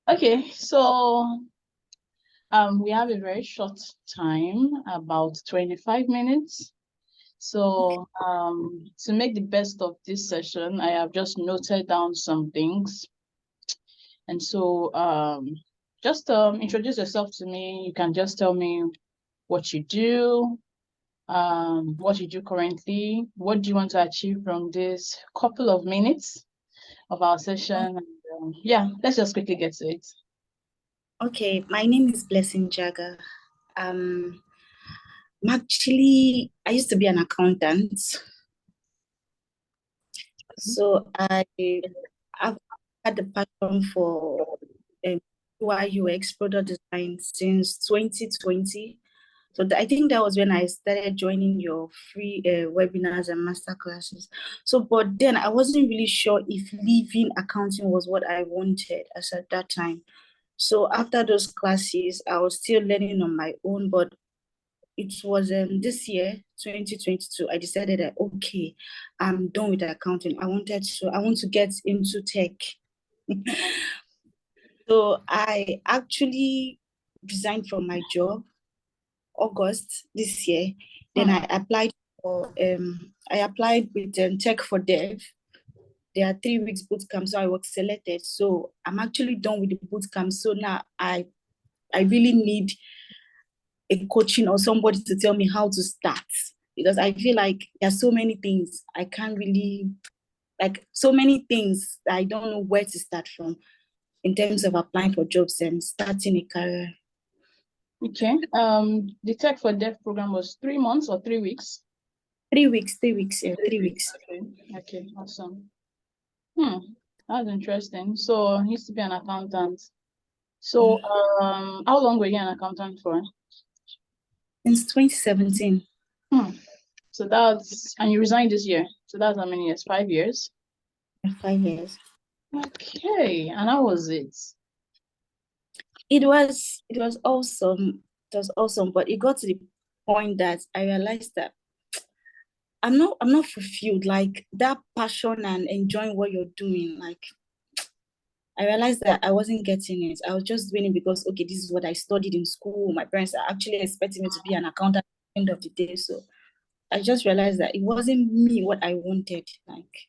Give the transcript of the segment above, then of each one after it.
Okay, so we have a very short time, about 25 minutes. So to make the best of this session, I have just noted down some things. And so just introduce yourself to me. You can just tell me what you do, what you do currently, what do you want to achieve from this couple of minutes of our session. And, yeah, let's just quickly get to it. Okay, my name is Blessing Jaga. Actually, I used to be an accountant. So I've had the passion for UI UX product design since 2020. So I think that was when I started joining your free webinars and master classes. So, but then I wasn't really sure if leaving accounting was what I wanted as at that time. So after those classes, I was still learning on my own, but it was this year, 2022, I decided that, okay, I'm done with accounting. I want to get into tech. So I actually resigned from my job August this year. Then I applied with Tech for Dev. There are 3 weeks boot camp, so I was selected. So I'm actually done with the boot camp. So now I really need a coaching or somebody to tell me how to start, because I feel like there's so many things I can't really, like so many things I don't know where to start from in terms of applying for jobs and starting a career. Okay. The Tech for Dev program was 3 months or 3 weeks? 3 weeks, 3 weeks, yeah, 3 weeks. Okay, awesome. That's interesting. So he used to be an accountant. So how long were you an accountant for? Since 2017. So and you resigned this year. So that's how many years? 5 years? 5 years. Okay, and how was it? It was awesome. It was awesome, but it got to the point that I realized that I'm not fulfilled, like that passion and enjoying what you're doing. Like I realized that I wasn't getting it. I was just doing it because, okay, this is what I studied in school. My parents are actually expecting me to be an accountant at the end of the day. So I just realized that it wasn't me what I wanted. Like,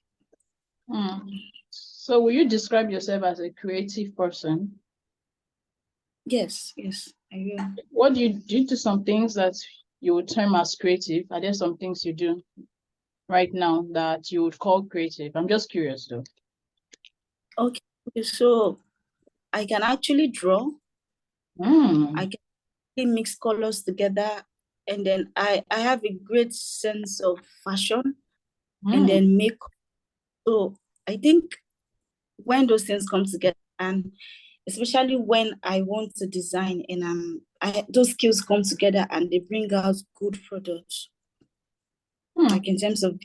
So will you describe yourself as a creative person? Yes, I will. What do you do some things that you would term as creative? Are there some things you do right now that you would call creative? I'm just curious though. Okay, so I can actually draw. I can mix colors together, and then I have a great sense of fashion and then make. So I think when those things come together, and especially when I want to design and those skills come together and they bring out good products, like in terms of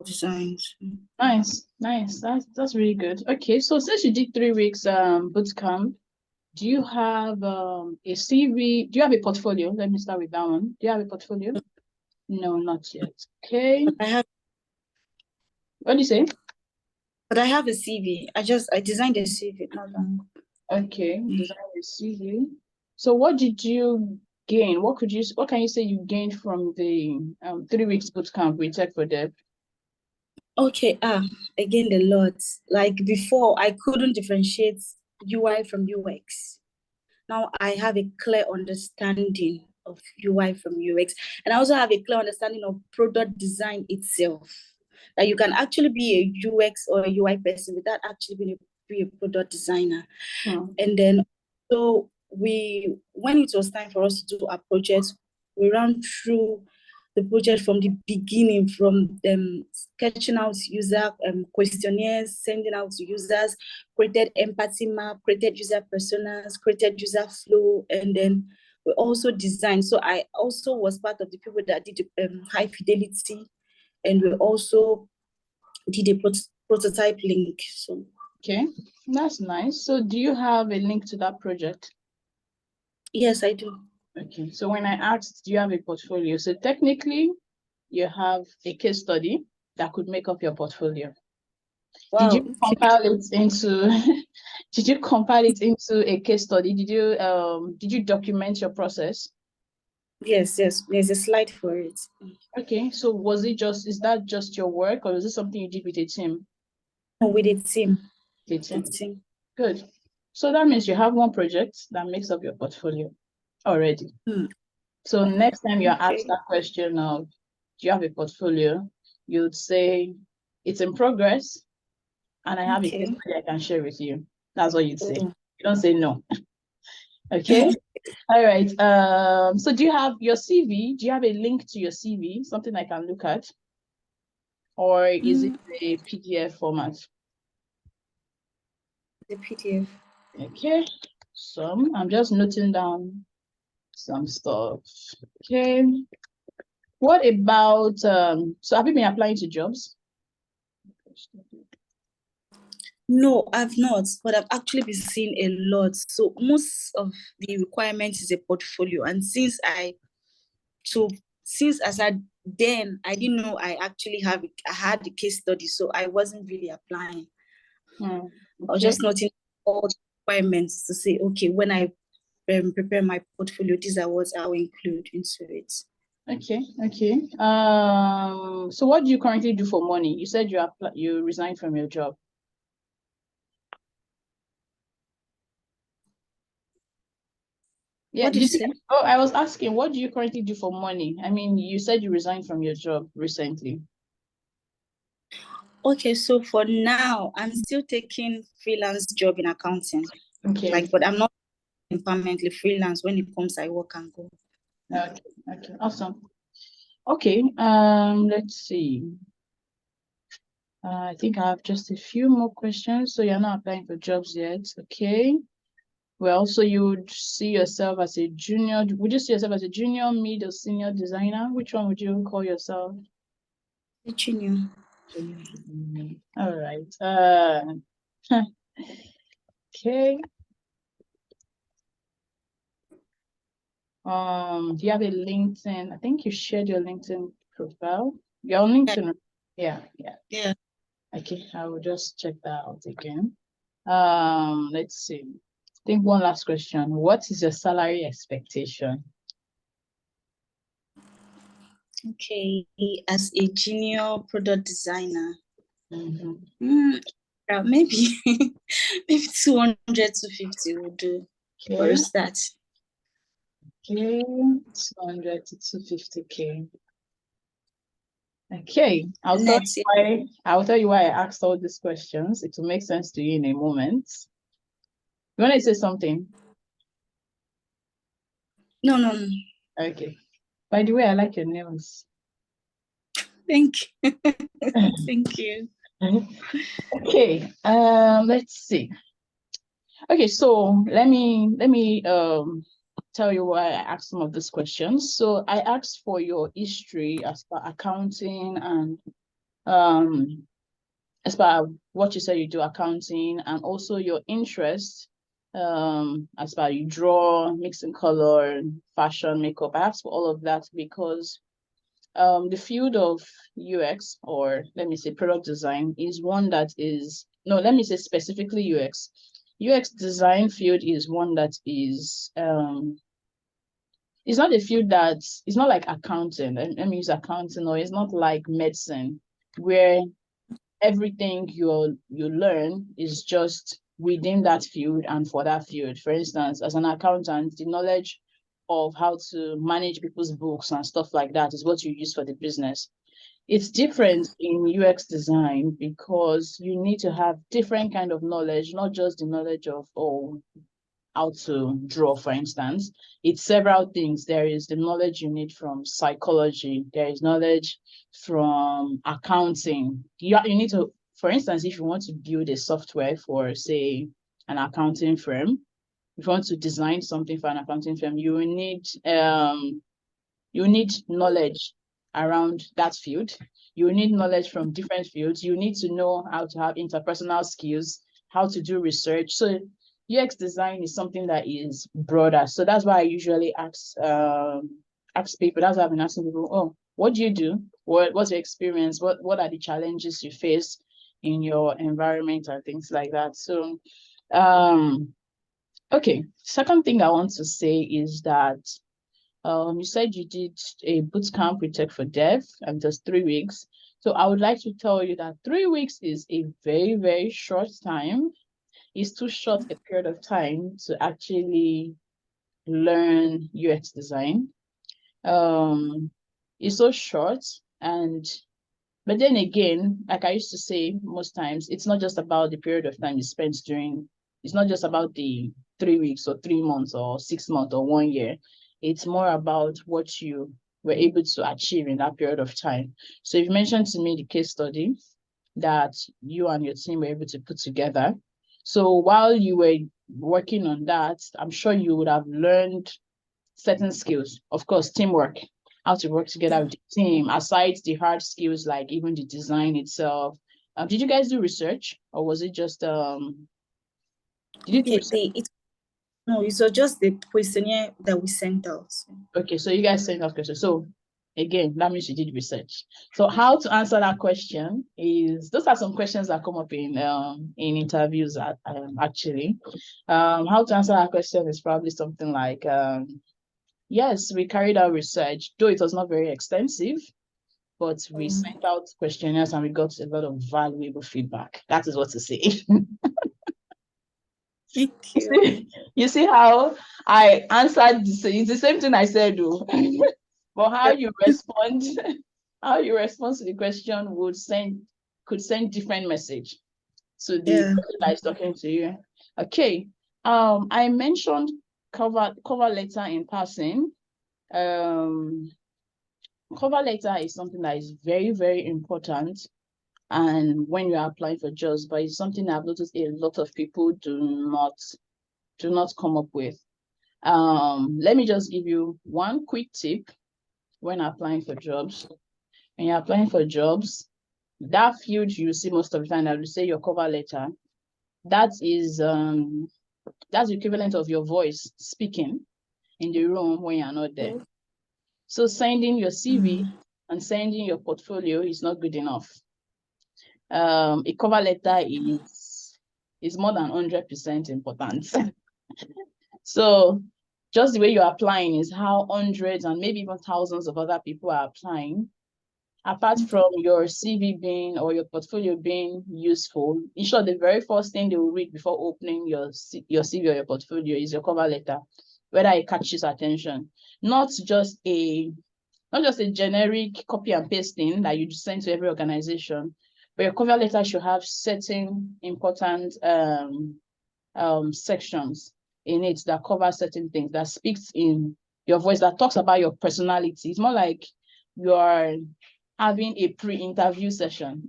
designs. Nice. That's really good. Okay, so since you did 3 weeks boot camp, do you have a CV? Do you have a portfolio? Let me start with that one. Do you have a portfolio? No, not yet. Okay. What do you say? But I have a CV. I designed a CV not long. Okay, designed a CV. So what did you gain? What can you say you gained from the 3 weeks boot camp with Tech for Dev? Okay, I gained a lot. Like before, I couldn't differentiate UI from UX. Now I have a clear understanding of UI from UX, and I also have a clear understanding of product design itself. That you can actually be a UX or a UI person without actually be a product designer. And then, so when it was time for us to do our project, we ran through the project from the beginning, from them sketching out user questionnaires, sending out to users, created empathy map, created user personas, created user flow, and then we also designed. So I also was part of the people that did high fidelity, and we also did a prototype link. So okay, that's nice. So do you have a link to that project? Yes, I do. Okay, so when I asked, do you have a portfolio? So technically, you have a case study that could make up your portfolio. Wow. Did you compile it into Did you compile it into a case study? Did you document your process? Yes, there's a slide for it. Okay, so is that just your work, or is it something you did with a team? No, with a team. Good. So that means you have one project that makes up your portfolio already. So next time you're asked that question of, do you have a portfolio? You'd say, it's in progress, and I have a case study I can share with you. That's what you'd say. You don't say no. Okay. All right. So do you have your CV? Do you have a link to your CV? Something I can look at? Or is it a PDF format? The PDF. Okay. I'm just noting down some stuff. Okay. What about so have you been applying to jobs? No, I've not, but I've actually been seeing a lot. So most of the requirements is a portfolio. And since as I then I didn't know I had the case study, so I wasn't really applying. Okay. I was just noting all the requirements to say, okay, when I prepare my portfolio, these are what I'll include into it. Okay. So what do you currently do for money? You said you resigned from your job. Yeah, what did you say? I was asking, what do you currently do for money? I mean, you said you resigned from your job recently. Okay, so for now, I'm still taking freelance job in accounting. Okay. But I'm not permanently freelance. When it comes, I work and go. Okay, awesome. Okay, let's see. I think I have just a few more questions. So you're not applying for jobs yet, okay? Well, so you would see yourself as a junior. Would you see yourself as a junior, mid, or senior designer? Which one would you call yourself? A junior. All right. Okay. Do you have a LinkedIn? I think you shared your LinkedIn profile. You're on LinkedIn. Yeah. Okay, I will just check that out again. Let's see. I think one last question. What is your salary expectation? Okay, as a junior product designer, maybe maybe 200 to 50 will do for a start. Okay, 200 to 250K. Okay, I'll tell you why I asked all these questions. It will make sense to you in a moment. You want to say something? No. Okay. By the way, I like your nails. Thank you. Thank you. Okay, let's see. Okay, so let me tell you why I asked some of these questions. So I asked for your history as per accounting and as per what you said you do accounting, and also your interest as per you draw, mixing color, fashion, makeup. I asked for all of that because the field of UX, or let me say product design, is one that is, no, let me say specifically UX. UX design field is one that is it's not a field it's not like accounting. Let me use accounting, or it's not like medicine, where everything you learn is just within that field and for that field. For instance, as an accountant, the knowledge of how to manage people's books and stuff like that is what you use for the business. It's different in UX design because you need to have different kind of knowledge, not just the knowledge of, how to draw, for instance. It's several things. There is the knowledge you need from psychology. There is knowledge from accounting. You need to, for instance, if you want to build a software for, say, an accounting firm, if you want to design something for an accounting firm, you need knowledge around that field. You need knowledge from different fields. You need to know how to have interpersonal skills, how to do research. So UX design is something that is broader. So that's why I usually ask people. That's why I've been asking people, oh, what do you do? What's your experience? What are the challenges you face in your environment and things like that? So Okay. Second thing I want to say is that you said you did a boot camp with Tech for Dev and just 3 weeks. So I would like to tell you that 3 weeks is a very, very short time. It's too short a period of time to actually learn UX design. It's so short, and but then again, like I used to say most times, it's not just about the period of time you spent during, it's not just about the 3 weeks or 3 months or 6 months or 1 year. It's more about what you were able to achieve in that period of time. So you've mentioned to me the case study that you and your team were able to put together. So while you were working on that, I'm sure you would have learned certain skills. Of course, teamwork, how to work together with the team, aside the hard skills like even the design itself. Did you guys do research, or was it just did you do research? No, it was just the questionnaire that we sent out. Okay, so you guys sent out questions. So again, that means you did research. So how to answer that question is, those are some questions that come up in interviews actually. How to answer that question is probably something like yes, we carried out research, though it was not very extensive, but we sent out questionnaires and we got a lot of valuable feedback. That is what to say. Thank you. You see how I answered it's the same thing I said, though. But how you respond, how you respond to the question could send different message to the person that is talking to you. Okay. I mentioned cover letter in passing. Cover letter is something that is very, very important. And when you are applying for jobs, but it's something I've noticed a lot of people do not come up with. Let me just give you one quick tip when applying for jobs. When you're applying for jobs, that field you see most of the time, I will say your cover letter, that is that's the equivalent of your voice speaking in the room when you're not there. So sending your CV and sending your portfolio is not good enough. A cover letter is more than 100% important. So just the way you're applying is how hundreds and maybe even thousands of other people are applying. Apart from your CV being or your portfolio being useful, in short, the very first thing they will read before opening your CV or your portfolio is your cover letter, whether it catches attention. Not just a generic copy and paste thing that you just send to every organization, but your cover letter should have certain important sections in it that cover certain things, that speaks in your voice, that talks about your personality. It's more like you are having a pre-interview session,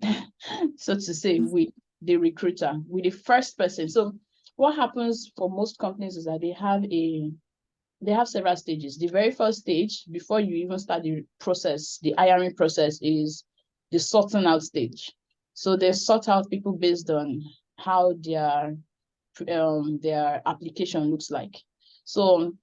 so to say, with the recruiter, with the first person. So what happens for most companies is that they have several stages. The very first stage, before you even start the process, the hiring process, is the sorting out stage. So they sort out people based on how their application looks like. So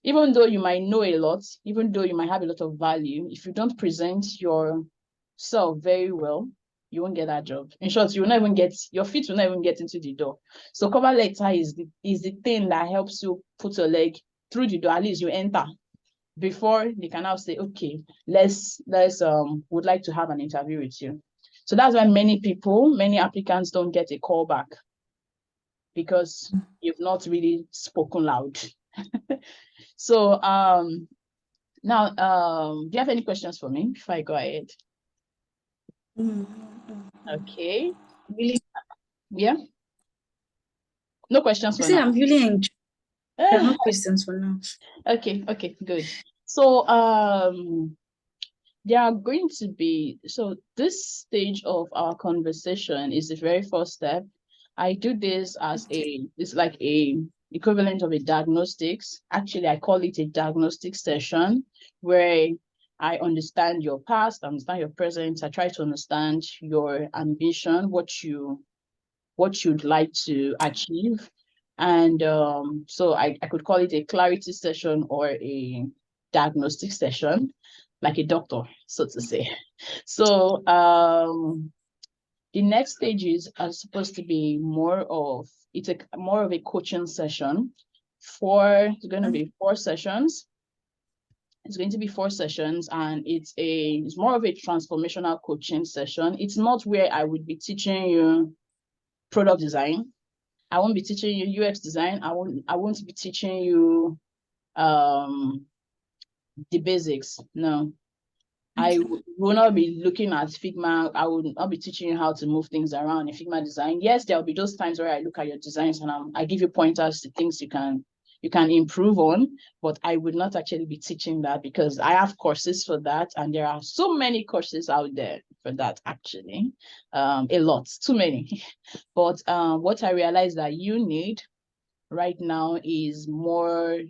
even though you might know a lot, even though you might have a lot of value, if you don't present yourself very well, you won't get that job. In short, you will not even get, your feet will not even get into the door. So cover letter is the thing that helps you put your leg through the door. At least you enter before they can now say, okay, let's would like to have an interview with you. So that's why many applicants don't get a call back, because you've not really spoken loud. So now do you have any questions for me before I go ahead? Okay. Really? Yeah. No questions for now. I'm really enjoying. There are no questions for now. Okay, good. So there are going to be, so this stage of our conversation is the very first step. I do this as it's like a equivalent of a diagnostics. Actually, I call it a diagnostic session, where I understand your past, understand your present. I try to understand your ambition, what you'd like to achieve. And so I could call it a clarity session or a diagnostic session, like a doctor, so to say. So The next stages are supposed to be more of a coaching session. It's going to be 4 sessions. It's going to be 4 sessions, and it's more of a transformational coaching session. It's not where I would be teaching you product design. I won't be teaching you UX design. I won't be teaching you the basics. No. I will not be looking at Figma. I will not be teaching you how to move things around in Figma design. Yes, there'll be those times where I look at your designs and I give you pointers to things you can improve on, but I would not actually be teaching that, because I have courses for that, and there are so many courses out there for that, actually. A lot, too many. But what I realized that you need right now is more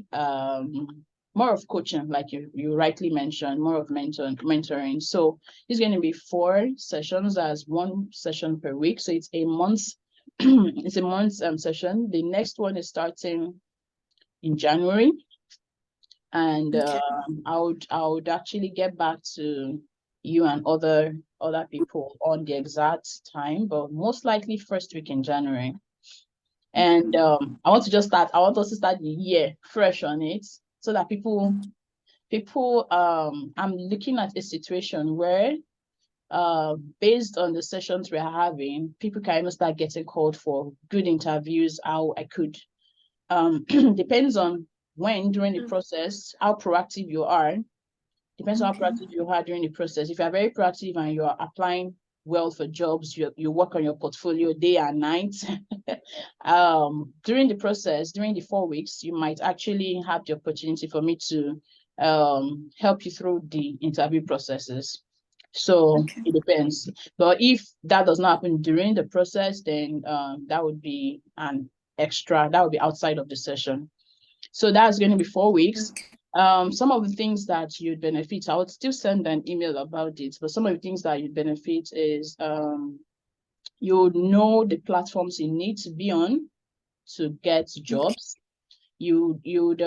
of coaching, like you rightly mentioned, more of mentoring. So it's going to be 4 sessions as 1 session per week. So it's a month, it's a month session. The next one is starting in January. And I would actually get back to you and other people on the exact time, but most likely first week in January. And I want us to start the year fresh on it, so that people, I'm looking at a situation where, based on the sessions we're having, people can even start getting called for good interviews. How I could, depends on when during the process, how proactive you are. Depends on how proactive you are during the process. If you're very proactive and you're applying well for jobs, you work on your portfolio day and night. During the process, during the 4 weeks, you might actually have the opportunity for me to help you through the interview processes. So it depends. But if that does not happen during the process, then that would be an extra, that would be outside of the session. So that's going to be 4 weeks. Some of the things that you'd benefit, I would still send an email about it, but some of the things that you'd benefit is you know the platforms you need to be on to get jobs. You'd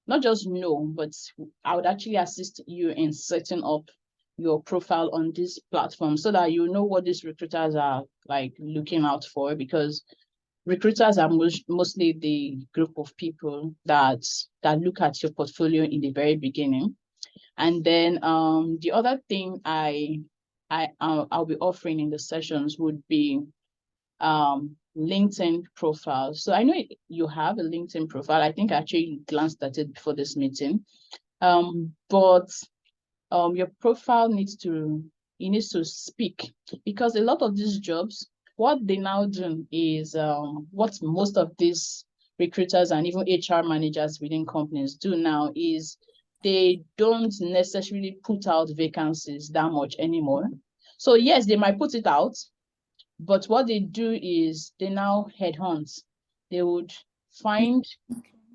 not just know, but I would actually assist you in setting up your profile on this platform, so that you know what these recruiters are like looking out for, because recruiters are mostly the group of people that look at your portfolio in the very beginning. And then the other thing I'll be offering in the sessions would be LinkedIn profile. So I know you have a LinkedIn profile. I think I actually glanced at it before this meeting. But your profile needs to speak, because a lot of these jobs, what they now do is what most of these recruiters and even HR managers within companies do now is they don't necessarily put out vacancies that much anymore. So yes, they might put it out, but what they do is they now headhunt. They would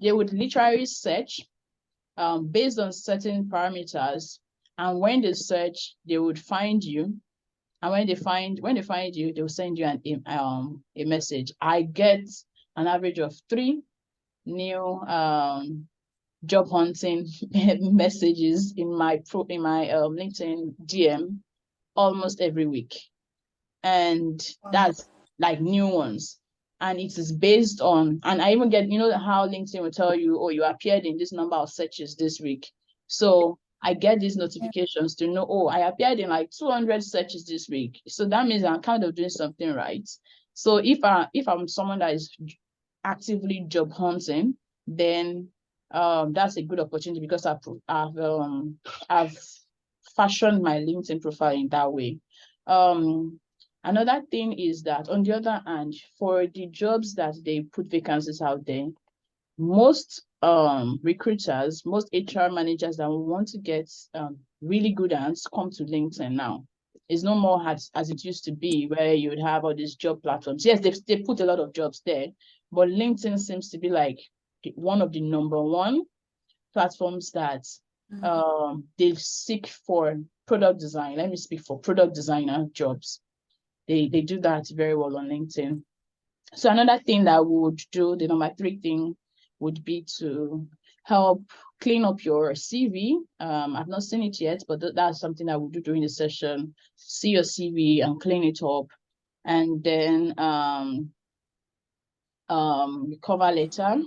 literally search based on certain parameters, and when they search, they would find you. And when they find you, they will send you a message. I get an average of 3 new job hunting messages in my LinkedIn DM almost every week, and that's like new ones. And it is based on, and I even get, how LinkedIn will tell you, oh, you appeared in this number of searches this week. So I get these notifications to know, oh, I appeared in like 200 searches this week. So that means I'm kind of doing something right. So if I'm someone that is actively job hunting, then that's a good opportunity, because I've fashioned my LinkedIn profile in that way. Another thing is that, on the other hand, for the jobs that they put vacancies out there, most recruiters, most HR managers that want to get really good hands come to LinkedIn now. It's no more as it used to be, where you would have all these job platforms. Yes, they put a lot of jobs there, but LinkedIn seems to be like one of the number one platforms that they seek for product design. Let me speak for product designer jobs. They do that very well on LinkedIn. So another thing that we would do, the number 3 thing, would be to help clean up your CV. I've not seen it yet, but that's something that we'll do during the session. See your CV and clean it up. And then cover letter.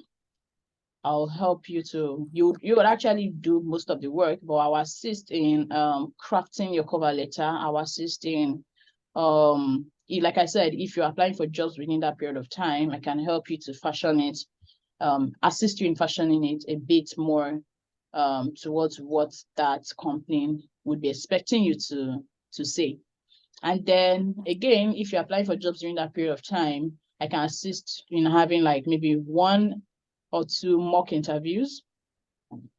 I'll help you to, you would actually do most of the work, but I'll assist in crafting your cover letter. I'll assist in, like I said, if you're applying for jobs within that period of time, I can help you to fashion it, assist you in fashioning it a bit more towards what that company would be expecting you to say. And then again, if you're applying for jobs during that period of time, I can assist in having like maybe 1 or 2 mock interviews.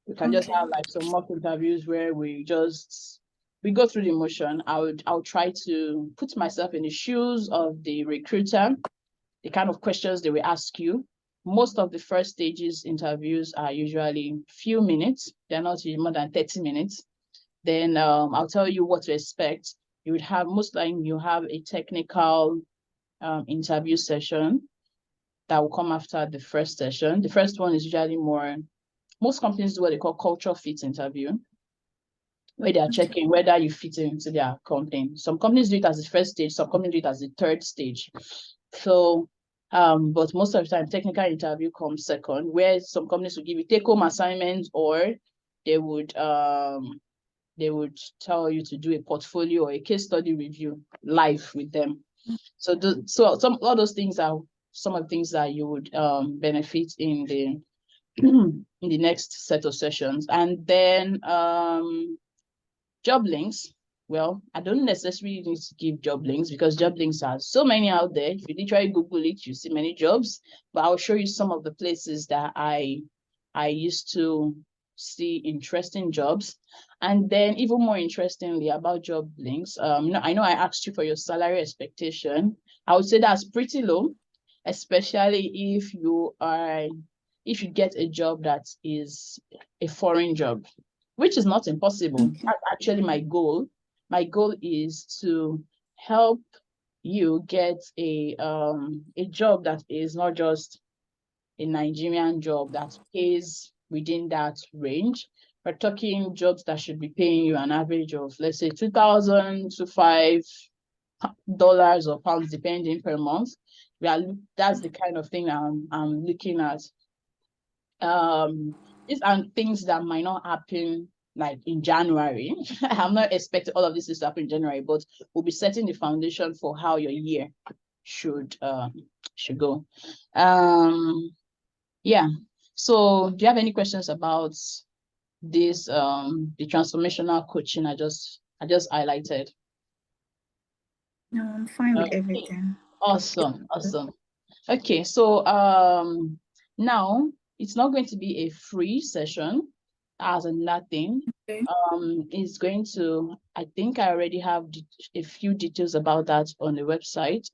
We can just have like some mock interviews where we go through the motion. I'll try to put myself in the shoes of the recruiter, the kind of questions they will ask you. Most of the first stages interviews are usually few minutes. They're not more than 30 minutes. Then I'll tell you what to expect. You would have, most likely you have a technical interview session that will come after the first session. The first one is usually more, most companies do what they call culture fit interview, where they are checking whether you fit into their company. Some companies do it as the first stage, some companies do it as the third stage. So, but most of the time, technical interview comes second, where some companies will give you take-home assignments, or they would tell you to do a portfolio or a case study review live with them. So some all those things are some of the things that you would benefit in the in the next set of sessions. And then job links. Well, I don't necessarily need to give job links because job links are so many out there. If you literally Google it, you see many jobs. But I'll show you some of the places that I used to see interesting jobs. And then even more interestingly about job links, I know I asked you for your salary expectation. I would say that's pretty low, especially if you get a job that is a foreign job, which is not impossible. That's actually my goal. My goal is to help you get a job that is not just a Nigerian job that pays within that range. We're talking jobs that should be paying you an average of, let's say, 2,000 to $5 or pounds, depending per month. That's the kind of thing I'm looking at. These are things that might not happen like in January. I'm not expecting all of this to happen in January, but we'll be setting the foundation for how your year should go. Yeah. So do you have any questions about this the transformational coaching I just highlighted? No, I'm fine with Okay. everything. Awesome. Okay, so now it's not going to be a free session as in nothing. Okay. It's going to, I think I already have a few details about that on the website.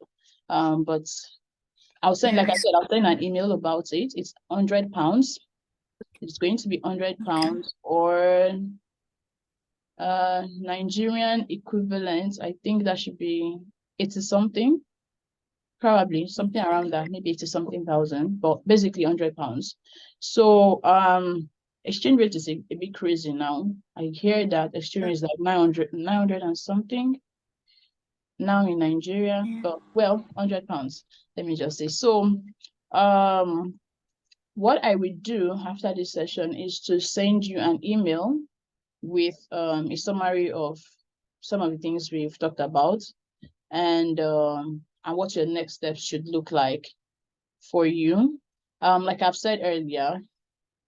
But I'll send, like I Yes. said, I'll send an email about it. It's £100. It's going to be £100 or Nigerian equivalent. I think that should be 80 something. Probably something around that, maybe 80 something thousand, but basically £100. So exchange rate is a bit crazy now. I hear that exchange rate is like 900 and something now in Nigeria, but well, £100. Let me just say. So what I will do after this session is to send you an email with a summary of some of the things we've talked about, and what your next steps should look like for you. Like I've said earlier,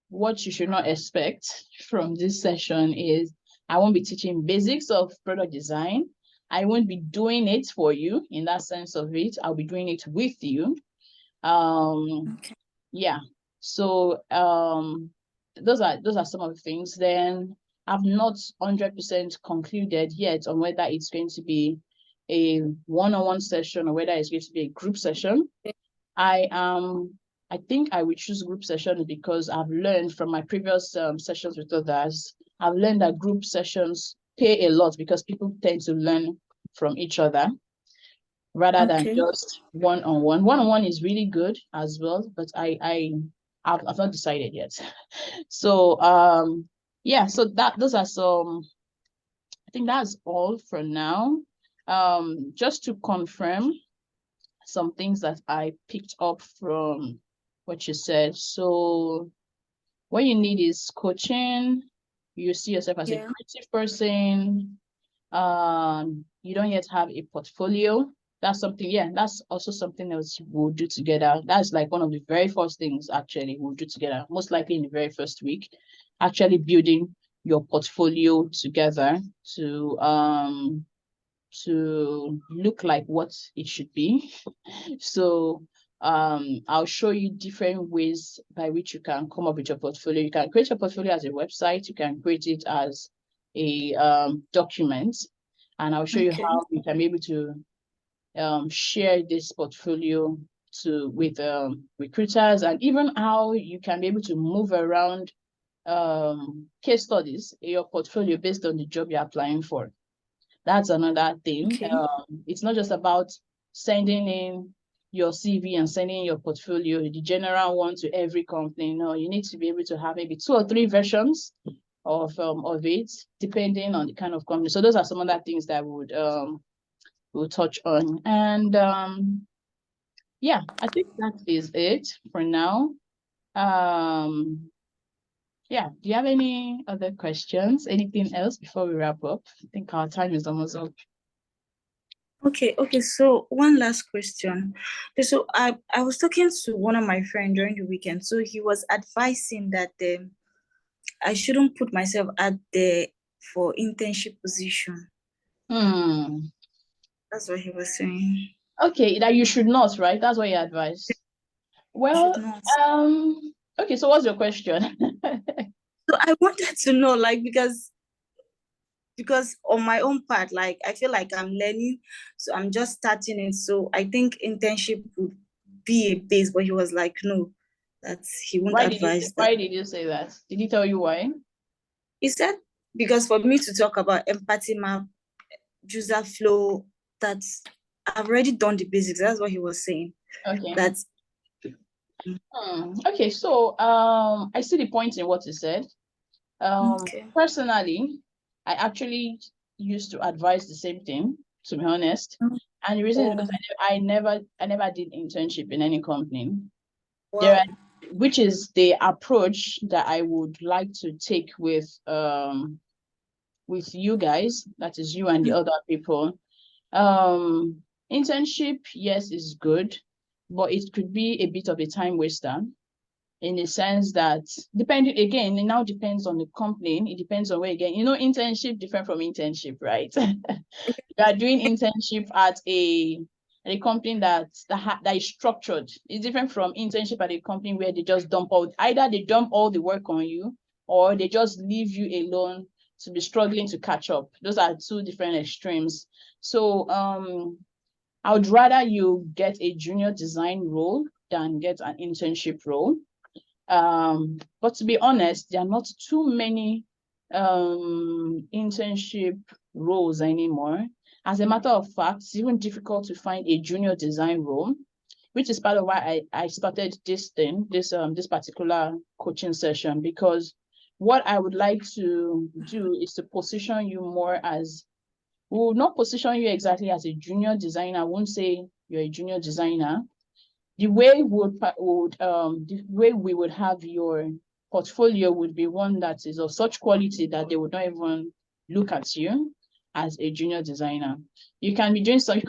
what you should not expect from this session is I won't be teaching basics of product design. I won't be doing it for you in that sense of it. I'll be doing it with you. Okay. Yeah. So those are some of the things. Then I've not 100% concluded yet on whether it's going to be a one-on-one session or whether it's going to be a group session. I think I will choose group session because I've learned from my previous sessions with others. I've learned that group sessions pay a lot because people tend to learn from each other rather than just one-on-one. One-on-one is really good as well, but I've not decided yet. So yeah, so those are some. I think that's all for now. Just to confirm, some things that I picked up from what you said. So what you need is coaching. You see yourself as a Yeah. creative person. You don't yet have a portfolio. That's something, yeah, that's also something else we'll do together. That's like one of the very first things actually we'll do together, most likely in the very first week, actually building your portfolio together to look like what it should be. So I'll show you different ways by which you can come up with your portfolio. You can create your portfolio as a website, you can create it as a document, and I'll show you Okay. how you can be able to share this portfolio with recruiters, and even how you can be able to move around case studies in your portfolio based on the job you're applying for. That's another thing. Okay. It's not just about sending in your CV and sending in your portfolio, the general one to every company. No, you need to be able to have maybe 2 or 3 versions of it, depending on the kind of company. So those are some other things that we'll touch on. And yeah, I think that is it for now. Um, yeah, do you have any other questions? Anything else before we wrap up? I think our time is almost up. Okay, so one last question. So I was talking to one of my friends during the weekend. So he was advising that I shouldn't put myself out there for internship position. Hmm. That's what he was saying. Okay, that you should not, right? That's what you advise. I should Well, not. okay, so what's your question? So I wanted to know, like, because on my own part, like I feel like I'm learning, so I'm just starting it. So I think internship would be a base, but he was like, no, that he won't advise that. Why did you say that? Did he tell you why? He said, because for me to talk about empathy map, user flow, that's I've already done the basics. That's what he was saying. Okay. That's Okay, so I see the point in what you said. okay. Personally, I actually used to advise the same thing, to be honest. And the reason is Oh, because I never did internship in any company. There wow. are, which is the approach that I would like to take with you guys, that is you and the other people. Um, Internship, yes, is good, but it could be a bit of a time waster in the sense that depending again, it now depends on the company. It depends on where again, internship different from internship, right? You are doing internship at a company that is structured. It's different from internship at a company where they just either they dump all the work on you, or they just leave you alone to be struggling to catch up. Those are 2 different extremes. So I would rather you get a junior design role than get an internship role. But to be honest, there are not too many internship roles anymore. As a matter of fact, it's even difficult to find a junior design role, which is part of why I started this particular coaching session, because what I would like to do is to position you more as, we will not position you exactly as a junior designer. I won't say you're a junior designer. The way we would have your portfolio would be one that is of such quality that they would not even look at you as a junior designer. You could have been doing something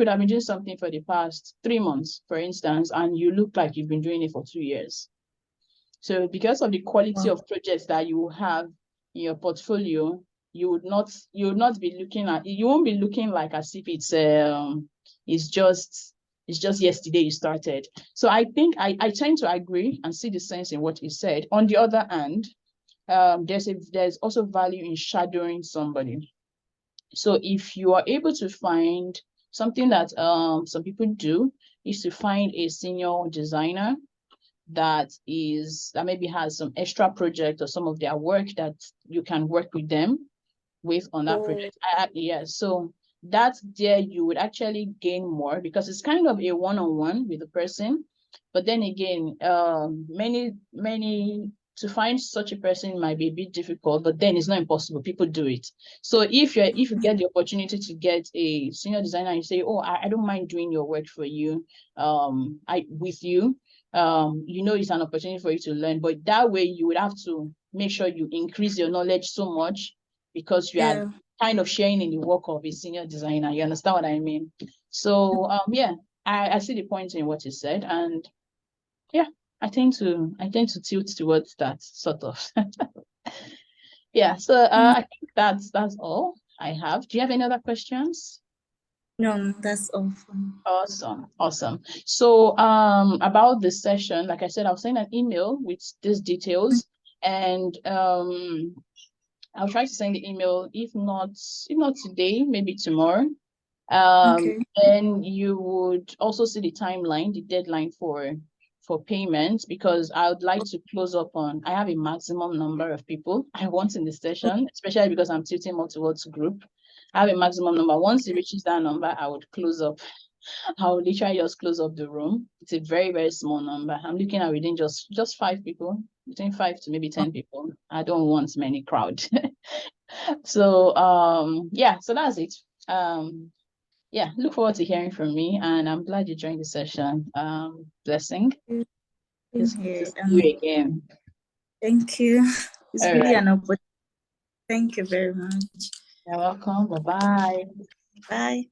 for the past 3 months, for instance, and you look like you've been doing it for 2 years. So because of the quality Wow. of projects that you have in your portfolio, you won't be looking like as if it's just yesterday you started. So I think I tend to agree and see the sense in what you said. On the other hand, there's also value in shadowing somebody. So if you are able to find something that some people do, is to find a senior designer that maybe has some extra project or some of their work that you can work with them with on that Oh, project. Yeah, so that's there you would actually gain more because it's kind of a one-on-one with the person. But then again, many to find such a person might be a bit difficult, but then it's not impossible. People do it. So if you get the opportunity to get a senior designer and you say, oh, I don't mind doing your work for you, with you, it's an opportunity for you to learn. But that way you would have to make sure you increase your knowledge so much, because you are kind of sharing in the work of a senior designer. You understand what I mean? So yeah, I see the point in what you said, and yeah, I tend to tilt towards that sort of. Yeah, so I think that's all I have. Do you have any other questions? No, that's all for me. Awesome. So about this session, like I said, I'll send an email with these details, and I'll try to send the email, if not today, maybe tomorrow. And you would also see the timeline, the deadline for payment, because I would like to close up on, I have a maximum number of people I want in the session, especially because I'm tilting more towards group. I have a maximum number. Once it reaches that number, I would close up. I would literally just close up the room. It's a very, very small number. I'm looking at within just 5 people, between 5 to maybe 10 people. I don't want many crowd. So yeah, so that's it. Yeah, look forward to hearing from me, and I'm glad you joined the session. Blessing. It's good to see you again. Thank you. It's All really right. an opportunity. Thank you very much. You're welcome. Bye-bye. Bye.